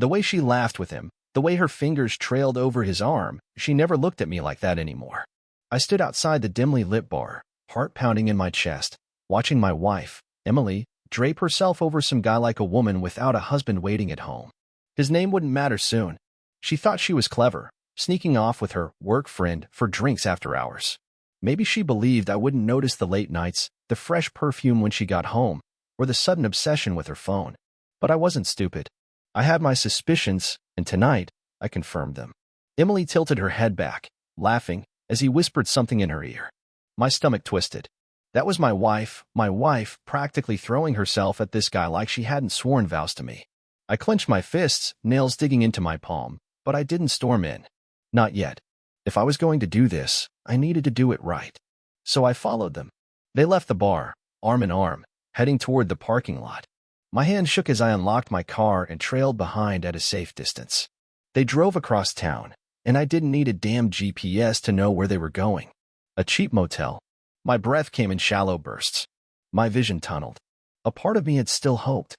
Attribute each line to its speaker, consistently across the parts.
Speaker 1: The way she laughed with him, the way her fingers trailed over his arm, she never looked at me like that anymore. I stood outside the dimly lit bar, heart pounding in my chest, watching my wife, Emily, drape herself over some guy like a woman without a husband waiting at home. His name wouldn't matter soon. She thought she was clever, sneaking off with her work friend for drinks after hours. Maybe she believed I wouldn't notice the late nights, the fresh perfume when she got home, or the sudden obsession with her phone. But I wasn't stupid. I had my suspicions, and tonight, I confirmed them. Emily tilted her head back, laughing, as he whispered something in her ear. My stomach twisted. That was my wife, practically throwing herself at this guy like she hadn't sworn vows to me. I clenched my fists, nails digging into my palm, but I didn't storm in. Not yet. If I was going to do this, I needed to do it right. So I followed them. They left the bar, arm in arm, heading toward the parking lot. My hand shook as I unlocked my car and trailed behind at a safe distance. They drove across town, and I didn't need a damn GPS to know where they were going. A cheap motel. My breath came in shallow bursts. My vision tunneled. A part of me had still hoped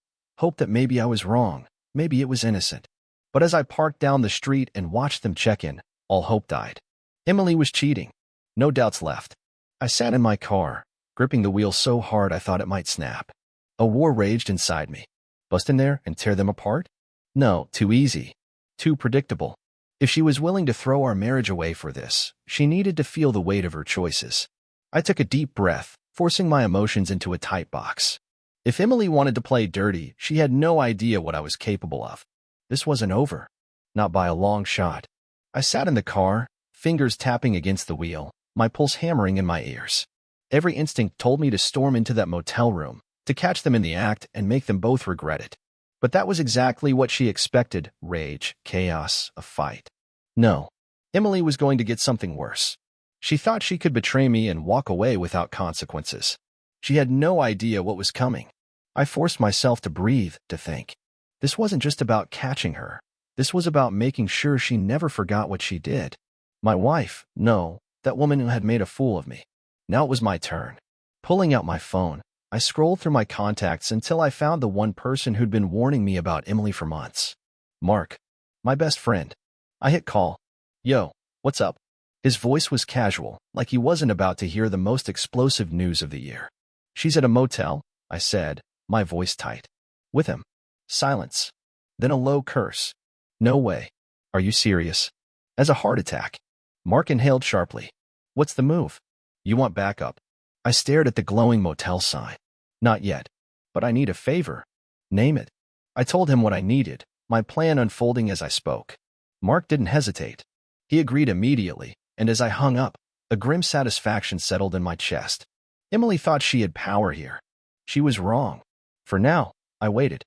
Speaker 1: that maybe I was wrong, maybe it was innocent. But as I parked down the street and watched them check in, all hope died. Emily was cheating. No doubts left. I sat in my car, gripping the wheel so hard I thought it might snap. A war raged inside me. Bust in there and tear them apart? No, too easy. Too predictable. If she was willing to throw our marriage away for this, she needed to feel the weight of her choices. I took a deep breath, forcing my emotions into a tight box. If Emily wanted to play dirty, she had no idea what I was capable of. This wasn't over. Not by a long shot. I sat in the car, fingers tapping against the wheel, my pulse hammering in my ears. Every instinct told me to storm into that motel room, to catch them in the act and make them both regret it. But that was exactly what she expected: rage, chaos, a fight. No. Emily was going to get something worse. She thought she could betray me and walk away without consequences. She had no idea what was coming. I forced myself to breathe, to think. This wasn't just about catching her. This was about making sure she never forgot what she did. My wife, no, that woman who had made a fool of me. Now it was my turn. Pulling out my phone, I scrolled through my contacts until I found the one person who'd been warning me about Emily for months. Mark. My best friend. I hit call. Yo, what's up? His voice was casual, like he wasn't about to hear the most explosive news of the year. She's at a motel, I said, my voice tight. With him. Silence. Then a low curse. No way. Are you serious? As a heart attack. Mark inhaled sharply. What's the move? You want backup? I stared at the glowing motel sign. Not yet. But I need a favor. Name it. I told him what I needed, my plan unfolding as I spoke. Mark didn't hesitate. He agreed immediately, and as I hung up, a grim satisfaction settled in my chest. Emily thought she had power here. She was wrong. For now, I waited.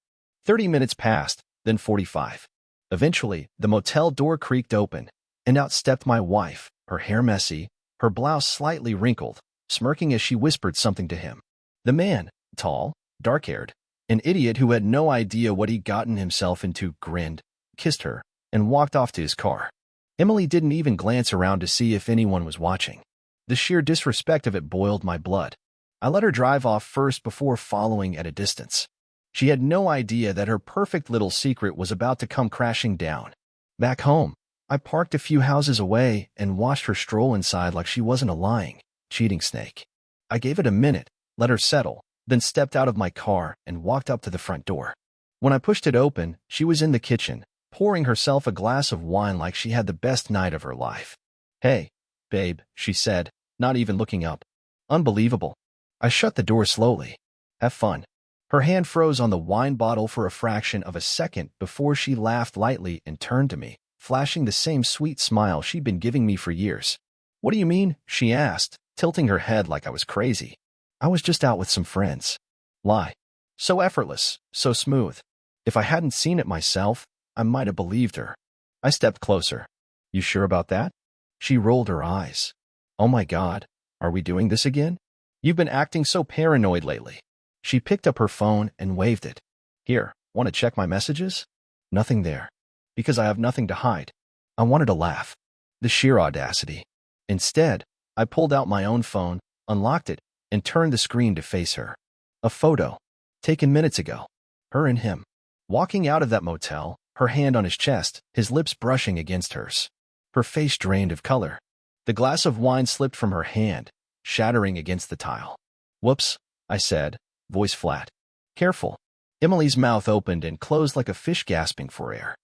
Speaker 1: 30 minutes passed, then 45. Eventually, the motel door creaked open, and out stepped my wife, her hair messy, her blouse slightly wrinkled, smirking as she whispered something to him. The man, tall, dark-haired, an idiot who had no idea what he'd gotten himself into, grinned, kissed her, and walked off to his car. Emily didn't even glance around to see if anyone was watching. The sheer disrespect of it boiled my blood. I let her drive off first before following at a distance. She had no idea that her perfect little secret was about to come crashing down. Back home, I parked a few houses away and watched her stroll inside like she wasn't a lying, cheating snake. I gave it a minute, let her settle, then stepped out of my car and walked up to the front door. When I pushed it open, she was in the kitchen, pouring herself a glass of wine like she had the best night of her life. Hey, babe, she said, not even looking up. Unbelievable. I shut the door slowly. Have fun. Her hand froze on the wine bottle for a fraction of a second before she laughed lightly and turned to me, flashing the same sweet smile she'd been giving me for years. What do you mean? She asked, tilting her head like I was crazy. I was just out with some friends. Lie. So effortless, so smooth. If I hadn't seen it myself, I might have believed her. I stepped closer. You sure about that? She rolled her eyes. Oh my God, are we doing this again? You've been acting so paranoid lately. She picked up her phone and waved it. Here, want to check my messages? Nothing there. Because I have nothing to hide. I wanted to laugh. The sheer audacity. Instead, I pulled out my own phone, unlocked it, and turned the screen to face her. A photo. Taken minutes ago. Her and him. Walking out of that motel, her hand on his chest, his lips brushing against hers. Her face drained of color. The glass of wine slipped from her hand, shattering against the tile. "Whoops," I said, voice flat. "Careful." Emily's mouth opened and closed like a fish gasping for air.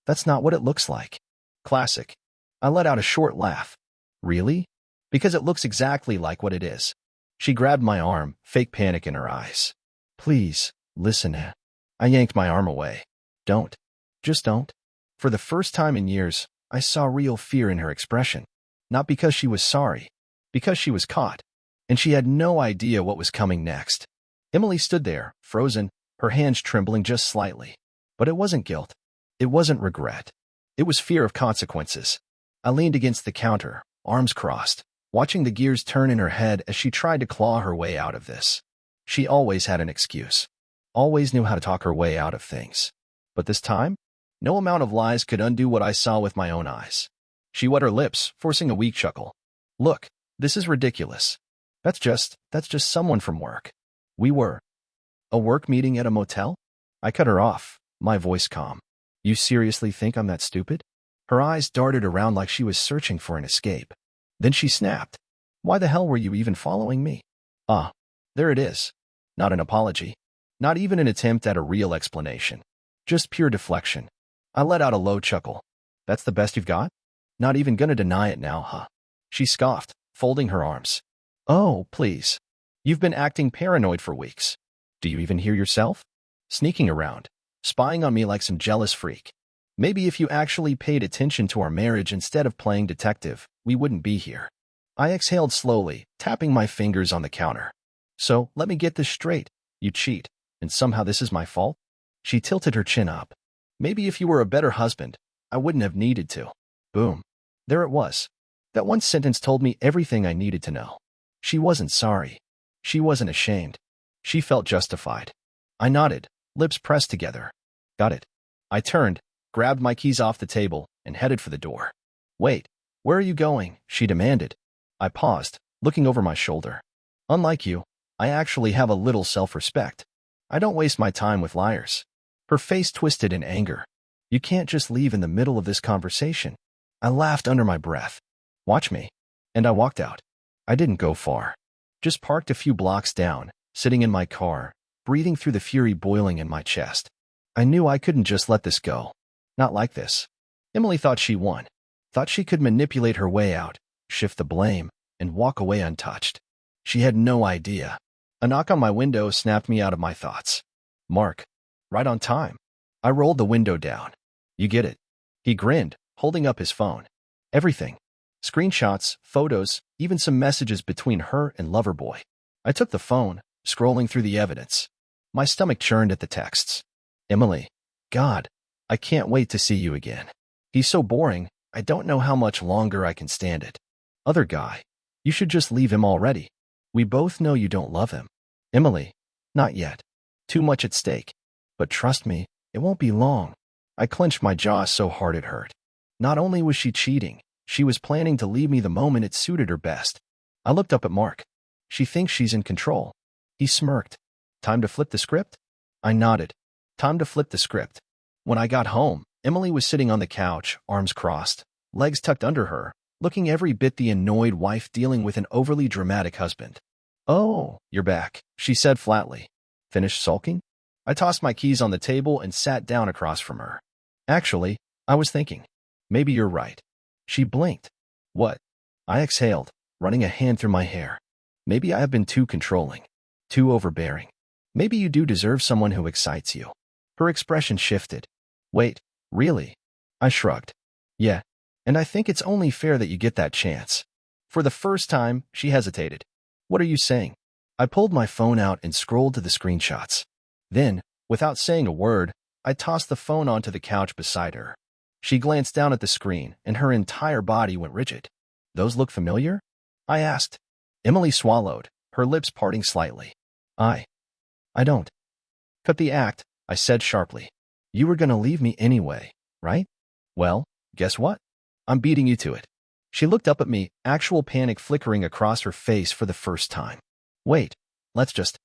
Speaker 1: That's not what it looks like." Classic. I let out a short laugh. "Really?" "Because it looks exactly like what it is." She grabbed my arm, fake panic in her eyes. "Please, listen." I yanked my arm away. "Don't. Just don't." For the first time in years, I saw real fear in her expression. Not because she was sorry, because she was caught, and she had no idea what was coming next. Emily stood there, frozen, her hands trembling just slightly. But it wasn't guilt. It wasn't regret. It was fear of consequences. I leaned against the counter, arms crossed, watching the gears turn in her head as she tried to claw her way out of this. She always had an excuse. Always knew how to talk her way out of things. But this time, no amount of lies could undo what I saw with my own eyes. She wet her lips, forcing a weak chuckle. "Look, this is ridiculous. That's just someone from work. We were. A work meeting at a motel?" I cut her off, my voice calm. "You seriously think I'm that stupid?" Her eyes darted around like she was searching for an escape. Then she snapped. "Why the hell were you even following me?" There it is. Not an apology. Not even an attempt at a real explanation. Just pure deflection. I let out a low chuckle. "That's the best you've got? Not even gonna deny it now, huh?" She scoffed, folding her arms. "Oh, please. You've been acting paranoid for weeks. Do you even hear yourself? Sneaking around, spying on me like some jealous freak. Maybe if you actually paid attention to our marriage instead of playing detective, we wouldn't be here." I exhaled slowly, tapping my fingers on the counter. "So, let me get this straight. You cheat, and somehow this is my fault?" She tilted her chin up. "Maybe if you were a better husband, I wouldn't have needed to." Boom. There it was. That one sentence told me everything I needed to know. She wasn't sorry. She wasn't ashamed. She felt justified. I nodded, lips pressed together. "Got it." I turned, grabbed my keys off the table, and headed for the door. "Wait, where are you going?" she demanded. I paused, looking over my shoulder. Unlike you, I actually have a little self-respect. I don't waste my time with liars. Her face twisted in anger. "You can't just leave in the middle of this conversation." I laughed under my breath. "Watch me." And I walked out. I didn't go far. Just parked a few blocks down, sitting in my car, breathing through the fury boiling in my chest. I knew I couldn't just let this go. Not like this. Emily thought she won. Thought she could manipulate her way out, shift the blame, and walk away untouched. She had no idea. A knock on my window snapped me out of my thoughts. Mark. Right on time. I rolled the window down. "You get it." He grinned, holding up his phone. "Everything. Screenshots, photos, even some messages between her and Loverboy." I took the phone, scrolling through the evidence. My stomach churned at the texts. "Emily. God, I can't wait to see you again. He's so boring, I don't know how much longer I can stand it. Other guy. You should just leave him already. We both know you don't love him. Emily. Not yet. Too much at stake. But trust me, it won't be long." I clenched my jaw so hard it hurt. Not only was she cheating, she was planning to leave me the moment it suited her best. I looked up at Mark. "She thinks she's in control." He smirked. "Time to flip the script?" I nodded. Time to flip the script. When I got home, Emily was sitting on the couch, arms crossed, legs tucked under her, looking every bit the annoyed wife dealing with an overly dramatic husband. "Oh, you're back," she said flatly. "Finished sulking?" I tossed my keys on the table and sat down across from her. "Actually, I was thinking. Maybe you're right." She blinked. "What?" I exhaled, running a hand through my hair. "Maybe I have been too controlling, too overbearing. Maybe you do deserve someone who excites you." Her expression shifted. "Wait, really?" I shrugged. "Yeah, and I think it's only fair that you get that chance." For the first time, she hesitated. "What are you saying?" I pulled my phone out and scrolled to the screenshots. Then, without saying a word, I tossed the phone onto the couch beside her. She glanced down at the screen, and her entire body went rigid. "Those look familiar?" I asked. Emily swallowed, her lips parting slightly. I don't." "Cut the act," I said sharply. "You were gonna leave me anyway, right? Well, guess what? I'm beating you to it." She looked up at me, actual panic flickering across her face for the first time. "Wait, let's just..."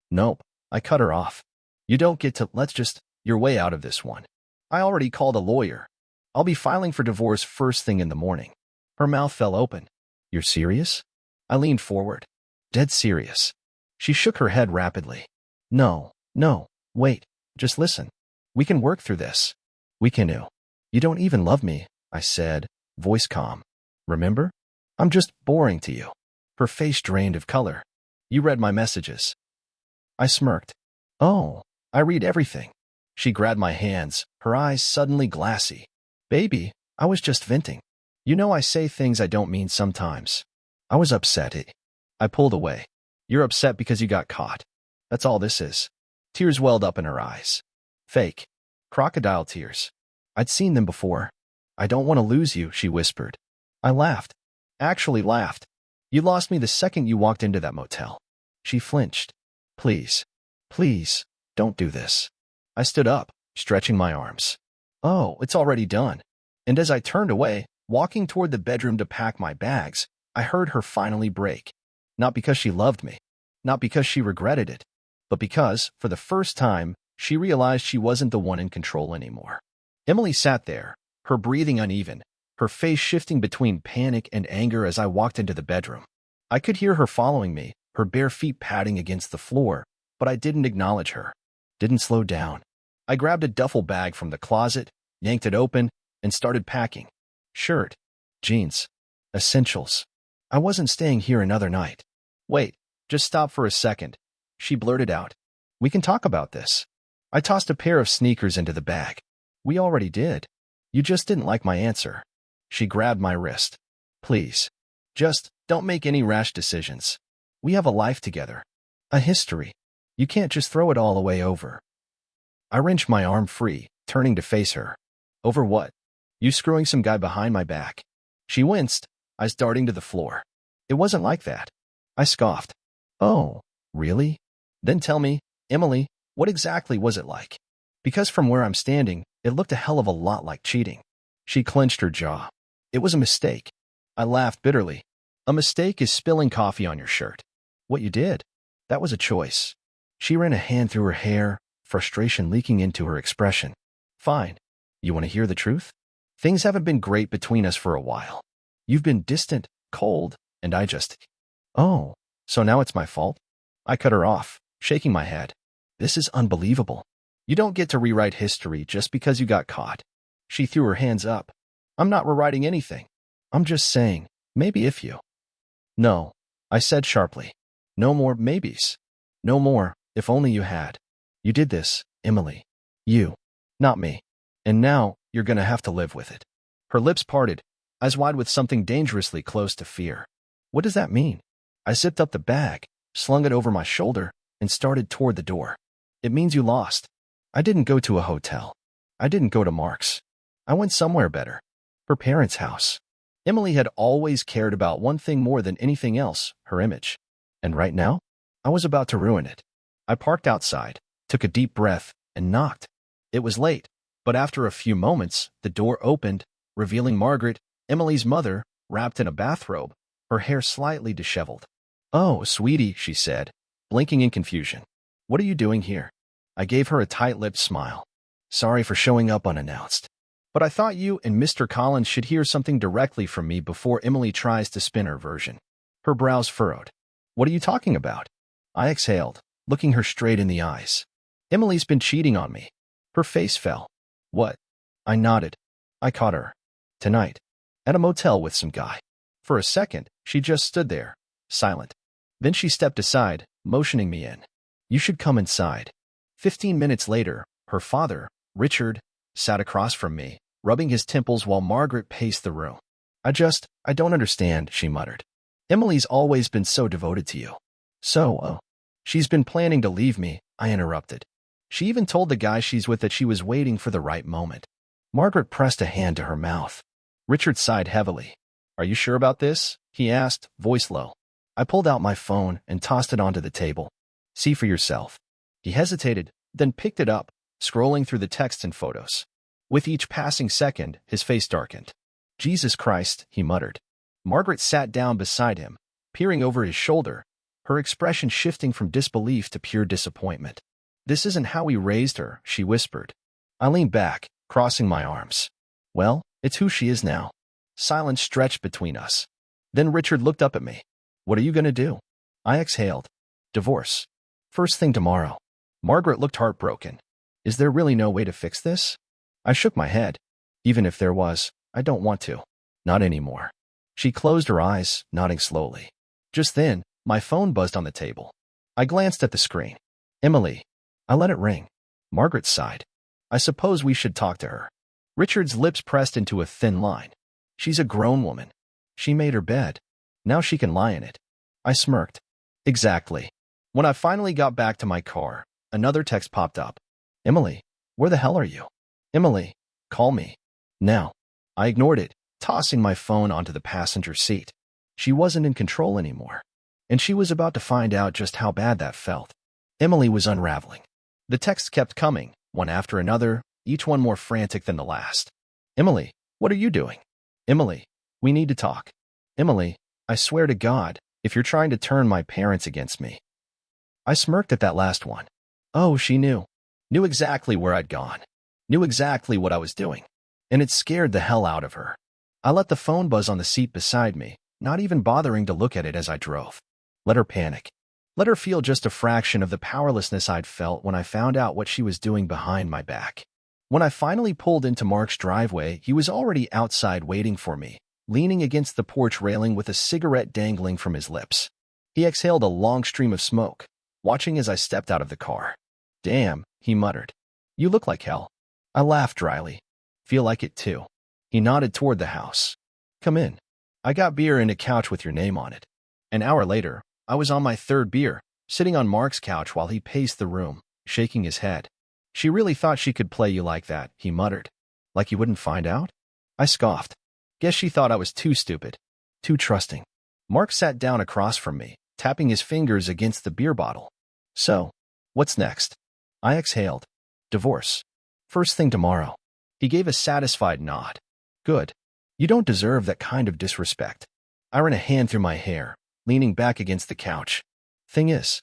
Speaker 1: "Nope," I cut her off. "You don't get to let's just..." You're way out of this one. I already called a lawyer. I'll be filing for divorce first thing in the morning. Her mouth fell open. You're serious? I leaned forward. Dead serious. She shook her head rapidly. No, wait, just listen. We can work through this. We can. You don't even love me, I said, voice calm. Remember? I'm just boring to you. Her face drained of color. You read my messages. I smirked. Oh, I read everything. She grabbed my hands, her eyes suddenly glassy. Baby, I was just venting. You know I say things I don't mean sometimes. I was upset. I pulled away. You're upset because you got caught. That's all this is. Tears welled up in her eyes. Fake. Crocodile tears. I'd seen them before. I don't want to lose you, she whispered. I laughed. Actually laughed. You lost me the second you walked into that motel. She flinched. Please, don't do this. I stood up, stretching my arms. Oh, it's already done. And as I turned away, walking toward the bedroom to pack my bags, I heard her finally break. Not because she loved me, not because she regretted it, but because, for the first time, she realized she wasn't the one in control anymore. Emily sat there, her breathing uneven, her face shifting between panic and anger as I walked into the bedroom. I could hear her following me, her bare feet padding against the floor, but I didn't acknowledge her, didn't slow down. I grabbed a duffel bag from the closet, yanked it open, and started packing. Shirt, jeans, essentials. I wasn't staying here another night. Wait, just stop for a second, she blurted out. We can talk about this. I tossed a pair of sneakers into the bag. We already did. You just didn't like my answer. She grabbed my wrist. Please, just don't make any rash decisions. We have a life together. A history. You can't just throw it all away over. I wrenched my arm free, turning to face her. Over what? You screwing some guy behind my back. She winced, eyes darting to the floor. It wasn't like that. I scoffed. Oh, really? Then tell me, Emily, what exactly was it like? Because from where I'm standing, it looked a hell of a lot like cheating. She clenched her jaw. It was a mistake. I laughed bitterly. A mistake is spilling coffee on your shirt. What you did, that was a choice. She ran a hand through her hair, frustration leaking into her expression. Fine. You want to hear the truth? Things haven't been great between us for a while. You've been distant, cold, and I just... Oh, so now it's my fault? I cut her off, shaking my head. This is unbelievable. You don't get to rewrite history just because you got caught. She threw her hands up. I'm not rewriting anything. I'm just saying, maybe if you... No, I said sharply. No more maybes. No more, if only you had. You did this, Emily. You, not me. And now, you're gonna have to live with it. Her lips parted, eyes wide with something dangerously close to fear. What does that mean? I zipped up the bag, slung it over my shoulder, and started toward the door. It means you lost. I didn't go to a hotel. I didn't go to Mark's. I went somewhere better. Her parents' house. Emily had always cared about one thing more than anything else, her image. And right now, I was about to ruin it. I parked outside, took a deep breath, and knocked. It was late, but after a few moments, the door opened, revealing Margaret, Emily's mother, wrapped in a bathrobe, her hair slightly disheveled. Oh, sweetie, she said, blinking in confusion. What are you doing here? I gave her a tight-lipped smile. Sorry for showing up unannounced. But I thought you and Mr. Collins should hear something directly from me before Emily tries to spin her version. Her brows furrowed. What are you talking about? I exhaled, looking her straight in the eyes. Emily's been cheating on me. Her face fell. What? I nodded. I caught her. Tonight. At a motel with some guy. For a second, she just stood there, silent. Then she stepped aside, motioning me in. You should come inside. 15 minutes later, her father, Richard, sat across from me, rubbing his temples while Margaret paced the room. I don't understand, she muttered. Emily's always been so devoted to you. She's been planning to leave me, I interrupted. She even told the guy she's with that she was waiting for the right moment. Margaret pressed a hand to her mouth. Richard sighed heavily. Are you sure about this? He asked, voice low. I pulled out my phone and tossed it onto the table. See for yourself. He hesitated, then picked it up, scrolling through the text and photos. With each passing second, his face darkened. Jesus Christ, he muttered. Margaret sat down beside him, peering over his shoulder, her expression shifting from disbelief to pure disappointment. This isn't how we raised her, she whispered. I leaned back, crossing my arms. Well, it's who she is now. Silence stretched between us. Then Richard looked up at me. What are you going to do? I exhaled. Divorce. First thing tomorrow. Margaret looked heartbroken. Is there really no way to fix this? I shook my head. Even if there was, I don't want to. Not anymore. She closed her eyes, nodding slowly. Just then, my phone buzzed on the table. I glanced at the screen. Emily. I let it ring. Margaret sighed. I suppose we should talk to her. Richard's lips pressed into a thin line. She's a grown woman. She made her bed. Now she can lie in it. I smirked. Exactly. When I finally got back to my car, another text popped up. Emily, where the hell are you? Emily, call me. Now. I ignored it, tossing my phone onto the passenger seat. She wasn't in control anymore. And she was about to find out just how bad that felt. Emily was unraveling. The texts kept coming, one after another, each one more frantic than the last. Emily, what are you doing? Emily, we need to talk. Emily, I swear to God, if you're trying to turn my parents against me. I smirked at that last one. Oh, she knew. Knew exactly where I'd gone. Knew exactly what I was doing. And it scared the hell out of her. I let the phone buzz on the seat beside me, not even bothering to look at it as I drove. Let her panic. Let her feel just a fraction of the powerlessness I'd felt when I found out what she was doing behind my back. When I finally pulled into Mark's driveway, he was already outside waiting for me, leaning against the porch railing with a cigarette dangling from his lips. He exhaled a long stream of smoke, watching as I stepped out of the car. Damn, he muttered. You look like hell. I laughed dryly. Feel like it too. He nodded toward the house. Come in. I got beer and a couch with your name on it. An hour later, I was on my third beer, sitting on Mark's couch while he paced the room, shaking his head. She really thought she could play you like that, he muttered. Like you wouldn't find out? I scoffed. Guess she thought I was too stupid. Too trusting. Mark sat down across from me, tapping his fingers against the beer bottle. So, what's next? I exhaled. Divorce. First thing tomorrow. He gave a satisfied nod. Good. You don't deserve that kind of disrespect. I ran a hand through my hair, leaning back against the couch. Thing is,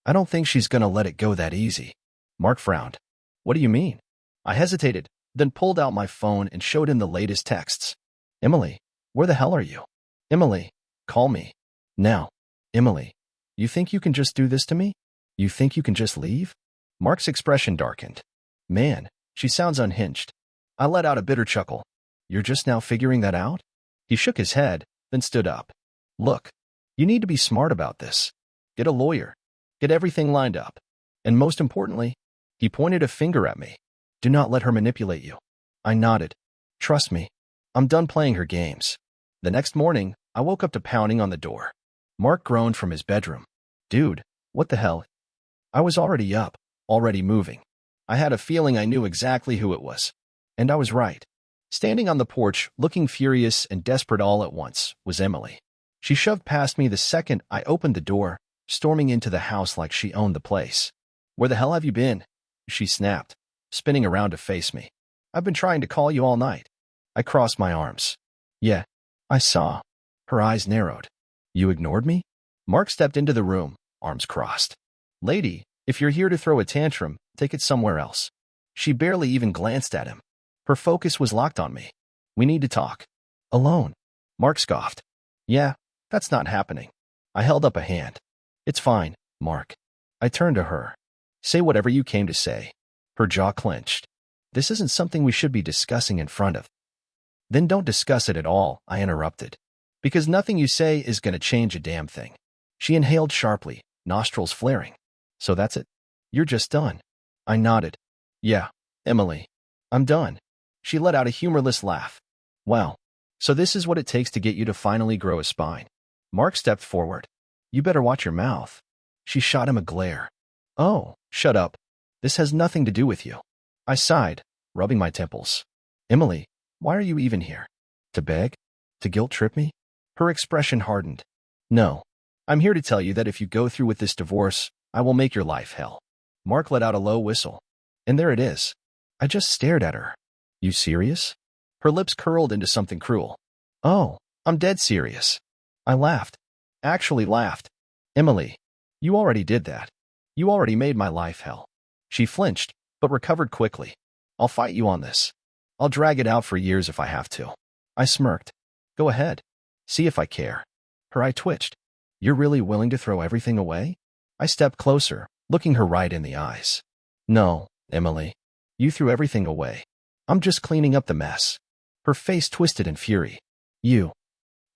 Speaker 1: I don't think she's gonna let it go that easy. Mark frowned. What do you mean? I hesitated, then pulled out my phone and showed him the latest texts. Emily, where the hell are you? Emily, call me. Now. Emily, you think you can just do this to me? You think you can just leave? Mark's expression darkened. Man, she sounds unhinged. I let out a bitter chuckle. You're just now figuring that out? He shook his head, then stood up. Look, you need to be smart about this. Get a lawyer. Get everything lined up. And most importantly, he pointed a finger at me. Do not let her manipulate you. I nodded. Trust me. I'm done playing her games. The next morning, I woke up to pounding on the door. Mark groaned from his bedroom. Dude, what the hell? I was already up, already moving. I had a feeling I knew exactly who it was. And I was right. Standing on the porch, looking furious and desperate all at once, was Emily. She shoved past me the second I opened the door, storming into the house like she owned the place. Where the hell have you been? She snapped, spinning around to face me. I've been trying to call you all night. I crossed my arms. Yeah, I saw. Her eyes narrowed. You ignored me? Mark stepped into the room, arms crossed. Lady, if you're here to throw a tantrum, take it somewhere else. She barely even glanced at him. Her focus was locked on me. We need to talk. Alone. Mark scoffed. Yeah, that's not happening. I held up a hand. It's fine, Mark. I turned to her. Say whatever you came to say. Her jaw clenched. This isn't something we should be discussing in front of. Then don't discuss it at all, I interrupted. Because nothing you say is going to change a damn thing. She inhaled sharply, nostrils flaring. So that's it. You're just done. I nodded. Yeah, Emily. I'm done. She let out a humorless laugh. Well, so this is what it takes to get you to finally grow a spine. Mark stepped forward. You better watch your mouth. She shot him a glare. Oh, shut up. This has nothing to do with you. I sighed, rubbing my temples. Emily, why are you even here? To beg? To guilt-trip me? Her expression hardened. No. I'm here to tell you that if you go through with this divorce, I will make your life hell. Mark let out a low whistle. And there it is. I just stared at her. You serious? Her lips curled into something cruel. Oh, I'm dead serious. I laughed. Actually laughed. Emily, you already did that. You already made my life hell. She flinched, but recovered quickly. I'll fight you on this. I'll drag it out for years if I have to. I smirked. Go ahead. See if I care. Her eye twitched. You're really willing to throw everything away? I stepped closer, looking her right in the eyes. No, Emily. You threw everything away. I'm just cleaning up the mess. Her face twisted in fury. You.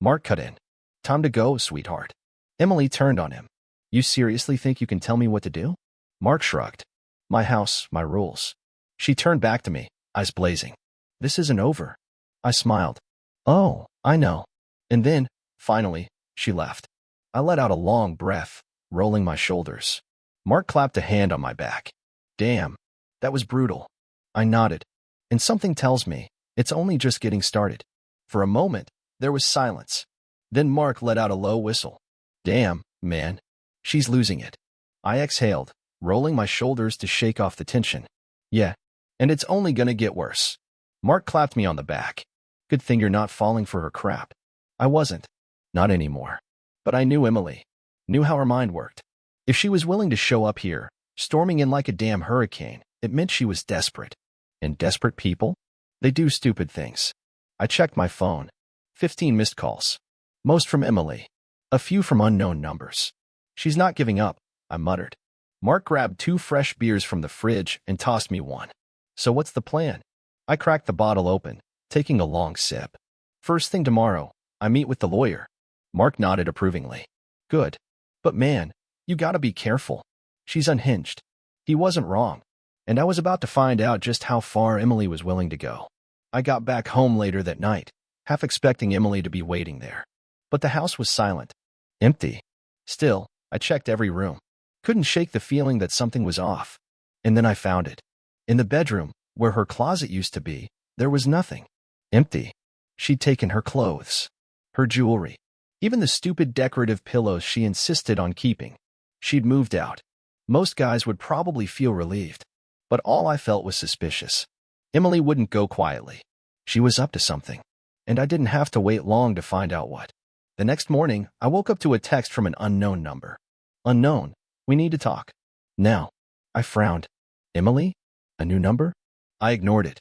Speaker 1: Mark cut in. Time to go, sweetheart. Emily turned on him. You seriously think you can tell me what to do? Mark shrugged. My house, my rules. She turned back to me, eyes blazing. This isn't over. I smiled. Oh, I know. And then, finally, she left. I let out a long breath, rolling my shoulders. Mark clapped a hand on my back. Damn, that was brutal. I nodded. And something tells me, it's only just getting started. For a moment, there was silence. Then Mark let out a low whistle. Damn, man. She's losing it. I exhaled, rolling my shoulders to shake off the tension. Yeah, and it's only gonna get worse. Mark clapped me on the back. Good thing you're not falling for her crap. I wasn't. Not anymore. But I knew Emily. Knew how her mind worked. If she was willing to show up here, storming in like a damn hurricane, it meant she was desperate. And desperate people? They do stupid things. I checked my phone. 15 missed calls. Most from Emily. A few from unknown numbers. She's not giving up, I muttered. Mark grabbed 2 fresh beers from the fridge and tossed me one. So what's the plan? I cracked the bottle open, taking a long sip. First thing tomorrow, I meet with the lawyer. Mark nodded approvingly. Good. But man, you gotta be careful. She's unhinged. He wasn't wrong. And I was about to find out just how far Emily was willing to go. I got back home later that night, half expecting Emily to be waiting there. But the house was silent. Empty. Still, I checked every room. Couldn't shake the feeling that something was off. And then I found it. In the bedroom, where her closet used to be, there was nothing. Empty. She'd taken her clothes. Her jewelry. Even the stupid decorative pillows she insisted on keeping. She'd moved out. Most guys would probably feel relieved. But all I felt was suspicious. Emily wouldn't go quietly. She was up to something. And I didn't have to wait long to find out what. The next morning, I woke up to a text from an unknown number. Unknown. We need to talk. Now. I frowned. Emily? A new number? I ignored it.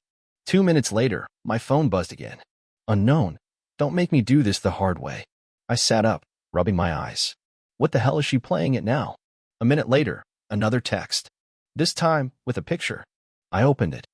Speaker 1: 2 minutes later, my phone buzzed again. Unknown. Don't make me do this the hard way. I sat up, rubbing my eyes. What the hell is she playing at now? A minute later, another text. This time, with a picture. I opened it.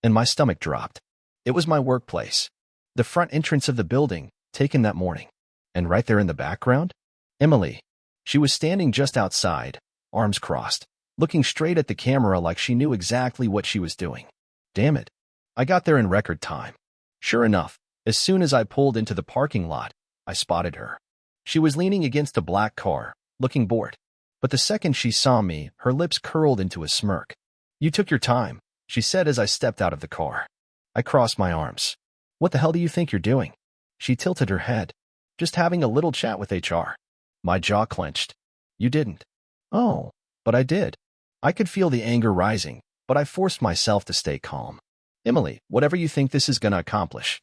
Speaker 1: And my stomach dropped. It was my workplace. The front entrance of the building, taken that morning. And right there in the background? Emily. She was standing just outside, arms crossed, looking straight at the camera like she knew exactly what she was doing. Damn it. I got there in record time. Sure enough, as soon as I pulled into the parking lot, I spotted her. She was leaning against a black car, looking bored. But the second she saw me, her lips curled into a smirk. You took your time, she said as I stepped out of the car. I crossed my arms. What the hell do you think you're doing? She tilted her head. Just having a little chat with HR. My jaw clenched. You didn't. Oh, but I did. I could feel the anger rising, but I forced myself to stay calm. Emily, whatever you think this is gonna accomplish.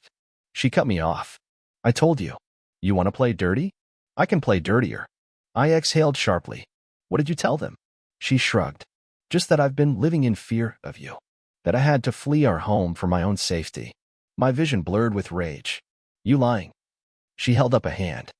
Speaker 1: She cut me off. I told you. You want to play dirty? I can play dirtier. I exhaled sharply. What did you tell them? She shrugged. Just that I've been living in fear of you. That I had to flee our home for my own safety. My vision blurred with rage. You lying. She held up a hand.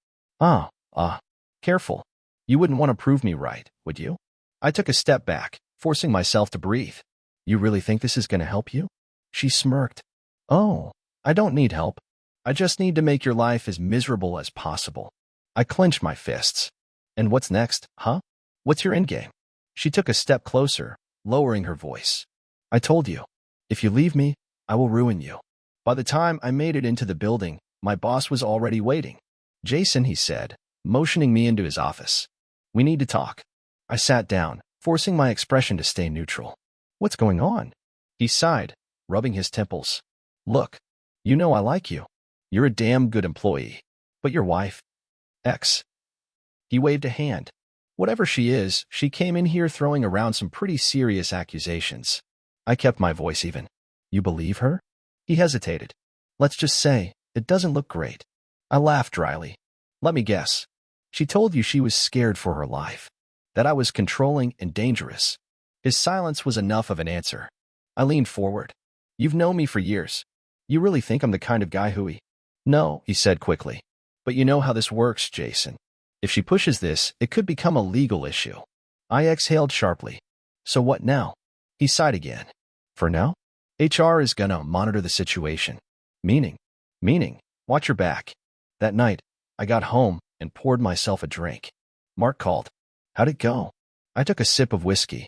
Speaker 1: Careful. You wouldn't want to prove me right, would you? I took a step back, forcing myself to breathe. You really think this is going to help you? She smirked. Oh, I don't need help. I just need to make your life as miserable as possible. I clenched my fists. And what's next, huh? What's your endgame? She took a step closer, lowering her voice. I told you. If you leave me, I will ruin you. By the time I made it into the building, my boss was already waiting. Jason, he said, motioning me into his office. We need to talk. I sat down, forcing my expression to stay neutral. What's going on? He sighed, rubbing his temples. Look, you know I like you. You're a damn good employee. But your wife? Ex. He waved a hand. Whatever she is, she came in here throwing around some pretty serious accusations. I kept my voice even. You believe her? He hesitated. Let's just say, it doesn't look great. I laughed dryly. Let me guess. She told you she was scared for her life. That I was controlling and dangerous. His silence was enough of an answer. I leaned forward. You've known me for years. You really think I'm the kind of guy who? No, he said quickly. But you know how this works, Jason. If she pushes this, it could become a legal issue. I exhaled sharply. So what now? He sighed again. For now? HR is gonna monitor the situation. Meaning, watch your back. That night, I got home and poured myself a drink. Mark called. How'd it go? I took a sip of whiskey.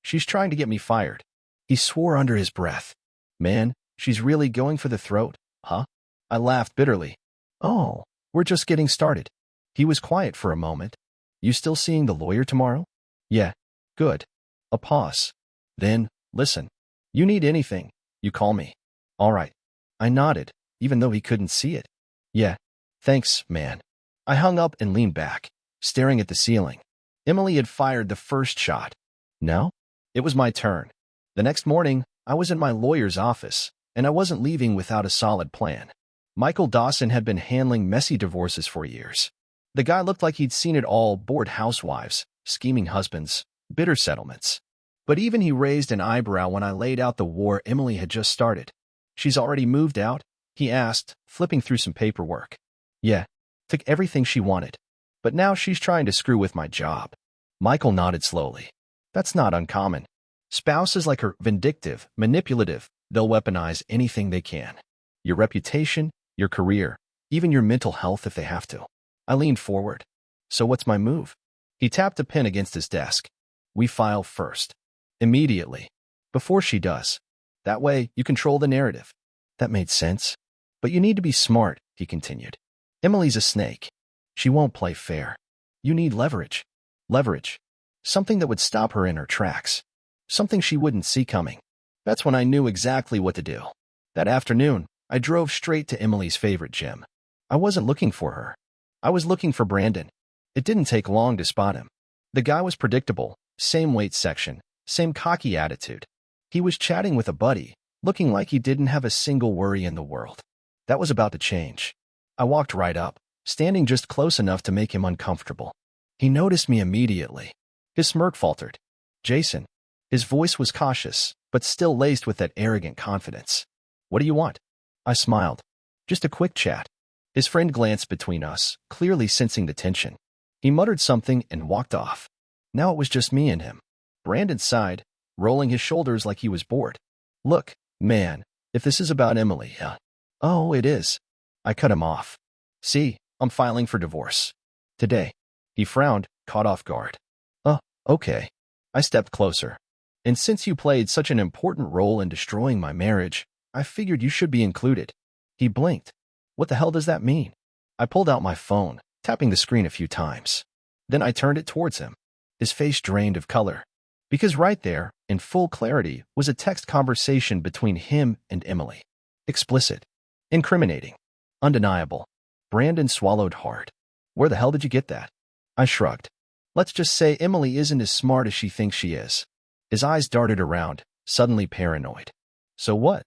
Speaker 1: She's trying to get me fired. He swore under his breath. Man, she's really going for the throat, huh? I laughed bitterly. Oh, we're just getting started. He was quiet for a moment. You still seeing the lawyer tomorrow? Yeah. Good. A pause. Then, listen. You need anything, you call me. All right. I nodded, even though he couldn't see it. Yeah. Thanks, man. I hung up and leaned back, staring at the ceiling. Emily had fired the first shot. Now? It was my turn. The next morning, I was in my lawyer's office, and I wasn't leaving without a solid plan. Michael Dawson had been handling messy divorces for years. The guy looked like he'd seen it all: bored housewives, scheming husbands, bitter settlements. But even he raised an eyebrow when I laid out the war Emily had just started. She's already moved out? He asked, flipping through some paperwork. Yeah, took everything she wanted. But now she's trying to screw with my job. Michael nodded slowly. That's not uncommon. Spouses like her, vindictive, manipulative, they'll weaponize anything they can. Your reputation, your career, even your mental health if they have to. I leaned forward. So what's my move? He tapped a pen against his desk. We file first. Immediately. Before she does. That way, you control the narrative. That made sense. But you need to be smart, he continued. Emily's a snake. She won't play fair. You need leverage. Leverage. Something that would stop her in her tracks. Something she wouldn't see coming. That's when I knew exactly what to do. That afternoon, I drove straight to Emily's favorite gym. I wasn't looking for her. I was looking for Brandon. It didn't take long to spot him. The guy was predictable, same weight section, same cocky attitude. He was chatting with a buddy, looking like he didn't have a single worry in the world. That was about to change. I walked right up, standing just close enough to make him uncomfortable. He noticed me immediately. His smirk faltered. Jason. His voice was cautious, but still laced with that arrogant confidence. What do you want? I smiled. Just a quick chat. His friend glanced between us, clearly sensing the tension. He muttered something and walked off. Now it was just me and him. Brandon sighed, rolling his shoulders like he was bored. Look, man, if this is about Emily, Oh, it is. I cut him off. See, I'm filing for divorce. Today. He frowned, caught off guard. Okay. I stepped closer. And since you played such an important role in destroying my marriage, I figured you should be included. He blinked. What the hell does that mean? I pulled out my phone, tapping the screen a few times. Then I turned it towards him. His face drained of color. Because right there, in full clarity, was a text conversation between him and Emily. Explicit. Incriminating. Undeniable. Brandon swallowed hard. Where the hell did you get that? I shrugged. Let's just say Emily isn't as smart as she thinks she is. His eyes darted around, suddenly paranoid. So what?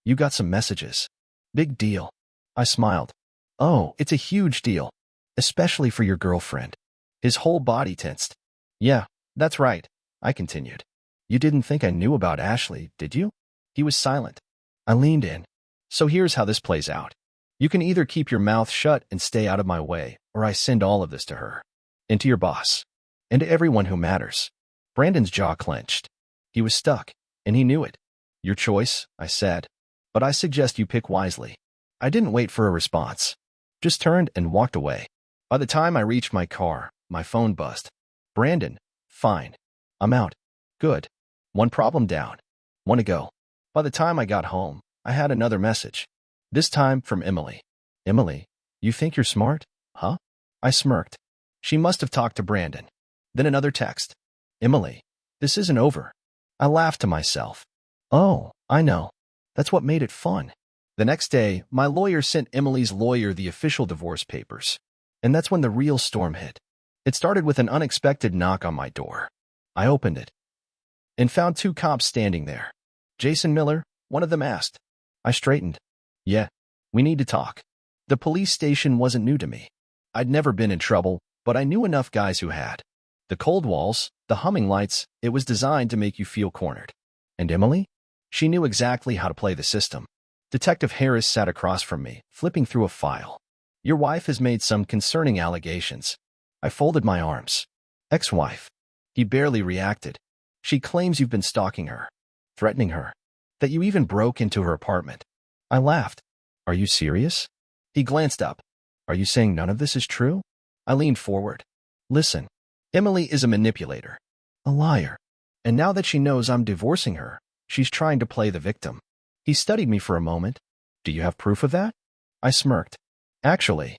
Speaker 1: You got some messages. Big deal. I smiled. Oh, it's a huge deal. Especially for your girlfriend. His whole body tensed. Yeah, that's right, I continued. You didn't think I knew about Ashley, did you? He was silent. I leaned in. So here's how this plays out. You can either keep your mouth shut and stay out of my way, or I send all of this to her. And to your boss. And to everyone who matters. Brandon's jaw clenched. He was stuck, and he knew it. Your choice, I said. But I suggest you pick wisely. I didn't wait for a response. Just turned and walked away. By the time I reached my car, my phone buzzed. Brandon, fine. I'm out. Good. One problem down. Want to go. By the time I got home, I had another message. This time from Emily. Emily, you think you're smart? Huh? I smirked. She must have talked to Brandon. Then another text. Emily, this isn't over. I laughed to myself. Oh, I know. That's what made it fun. The next day, my lawyer sent Emily's lawyer the official divorce papers. And that's when the real storm hit. It started with an unexpected knock on my door. I opened it and found two cops standing there. Jason Miller, one of them asked. I straightened. Yeah, we need to talk. The police station wasn't new to me. I'd never been in trouble, but I knew enough guys who had. The cold walls, the humming lights, it was designed to make you feel cornered. And Emily? She knew exactly how to play the system. Detective Harris sat across from me, flipping through a file. Your wife has made some concerning allegations. I folded my arms. Ex-wife. He barely reacted. She claims you've been stalking her, threatening her, that you even broke into her apartment. I laughed. Are you serious? He glanced up. Are you saying none of this is true? I leaned forward. Listen, Emily is a manipulator, a liar. And now that she knows I'm divorcing her, she's trying to play the victim. He studied me for a moment. Do you have proof of that? I smirked. Actually,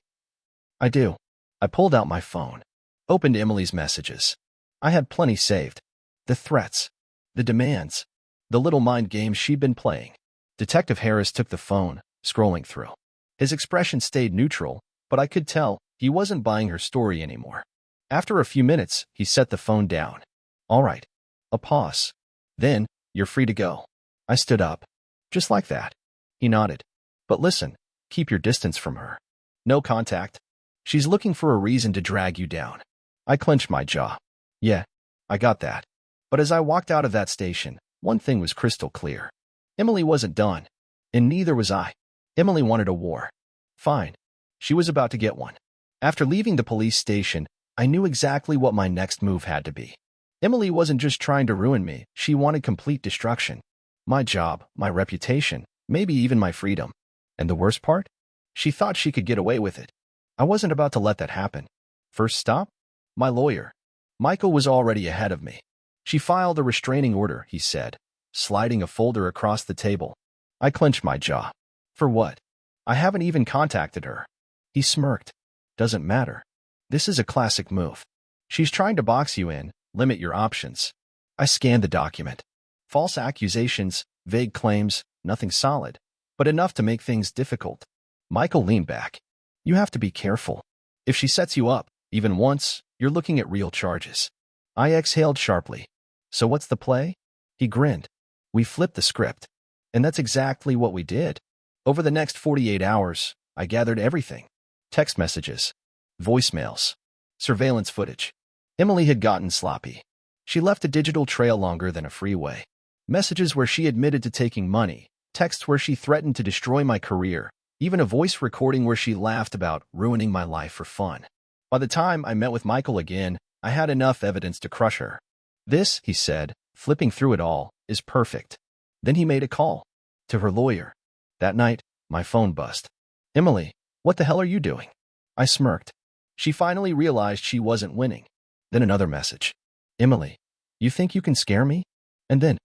Speaker 1: I do. I pulled out my phone, opened Emily's messages. I had plenty saved. The threats, the demands, the little mind games she'd been playing. Detective Harris took the phone, scrolling through. His expression stayed neutral, but I could tell he wasn't buying her story anymore. After a few minutes, he set the phone down. All right. A pause. Then, you're free to go. I stood up. Just like that. He nodded. But listen, keep your distance from her. No contact. She's looking for a reason to drag you down. I clenched my jaw. Yeah, I got that. But as I walked out of that station, one thing was crystal clear. Emily wasn't done. And neither was I. Emily wanted a war. Fine. She was about to get one. After leaving the police station, I knew exactly what my next move had to be. Emily wasn't just trying to ruin me, she wanted complete destruction. My job, my reputation, maybe even my freedom. And the worst part? She thought she could get away with it. I wasn't about to let that happen. First stop? My lawyer. Michael was already ahead of me. She filed a restraining order, he said, sliding a folder across the table. I clenched my jaw. For what? I haven't even contacted her. He smirked. Doesn't matter. This is a classic move. She's trying to box you in, limit your options. I scanned the document. False accusations, vague claims, nothing solid, but enough to make things difficult. Michael leaned back. You have to be careful. If she sets you up, even once, you're looking at real charges. I exhaled sharply. So what's the play? He grinned. We flipped the script. And that's exactly what we did. Over the next 48 hours, I gathered everything. Text messages, voicemails, surveillance footage. Emily had gotten sloppy. She left a digital trail longer than a freeway. Messages where she admitted to taking money, texts where she threatened to destroy my career, even a voice recording where she laughed about ruining my life for fun. By the time I met with Michael again, I had enough evidence to crush her. This, he said, flipping through it all, is perfect. Then he made a call. To her lawyer. That night, my phone buzzed. Emily, what the hell are you doing? I smirked. She finally realized she wasn't winning. Then another message. Emily, you think you can scare me? And then,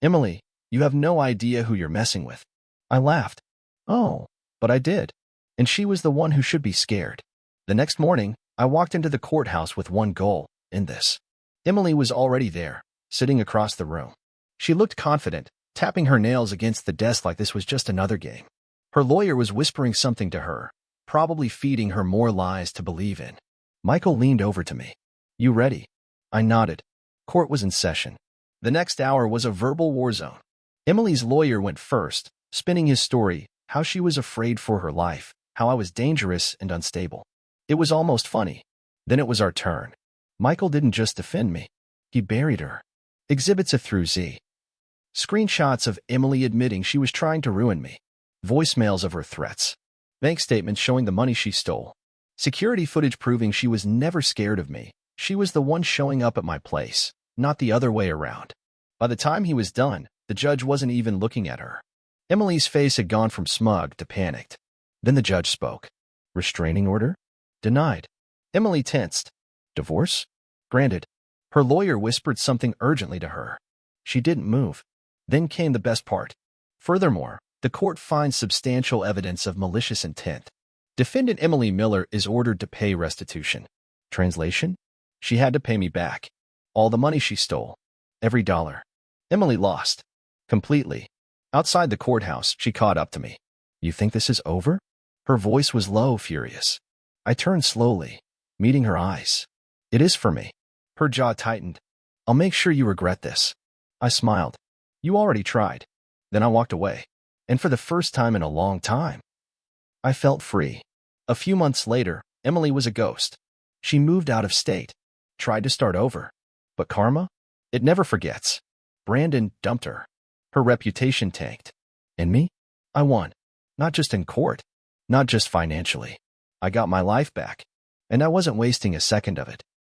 Speaker 1: Emily, you have no idea who you're messing with. I laughed. Oh, but I did. And she was the one who should be scared. The next morning, I walked into the courthouse with one goal, in this. Emily was already there, sitting across the room. She looked confident, tapping her nails against the desk like this was just another game. Her lawyer was whispering something to her, probably feeding her more lies to believe in. Michael leaned over to me. You ready? I nodded. Court was in session. The next hour was a verbal war zone. Emily's lawyer went first, spinning his story, how she was afraid for her life, how I was dangerous and unstable. It was almost funny. Then it was our turn. Michael didn't just defend me. He buried her. Exhibits A through Z. Screenshots of Emily admitting she was trying to ruin me. Voicemails of her threats. Bank statements showing the money she stole. Security footage proving she was never scared of me. She was the one showing up at my place, not the other way around. By the time he was done, the judge wasn't even looking at her. Emily's face had gone from smug to panicked. Then the judge spoke. Restraining order? Denied. Emily tensed. Divorce? Granted. Her lawyer whispered something urgently to her. She didn't move. Then came the best part. Furthermore, the court finds substantial evidence of malicious intent. Defendant Emily Miller is ordered to pay restitution. Translation? She had to pay me back. All the money she stole. Every dollar. Emily lost. Completely. Outside the courthouse, she caught up to me. You think this is over? Her voice was low, furious. I turned slowly, meeting her eyes. It is for me. Her jaw tightened. I'll make sure you regret this. I smiled. You already tried. Then I walked away. And for the first time in a long time, I felt free. A few months later, Emily was a ghost. She moved out of state. tried to start over. But karma? It never forgets. Brandon dumped her. Her reputation tanked. And me? I won. Not just in court. Not just financially. I got my life back. And I wasn't wasting a second of it.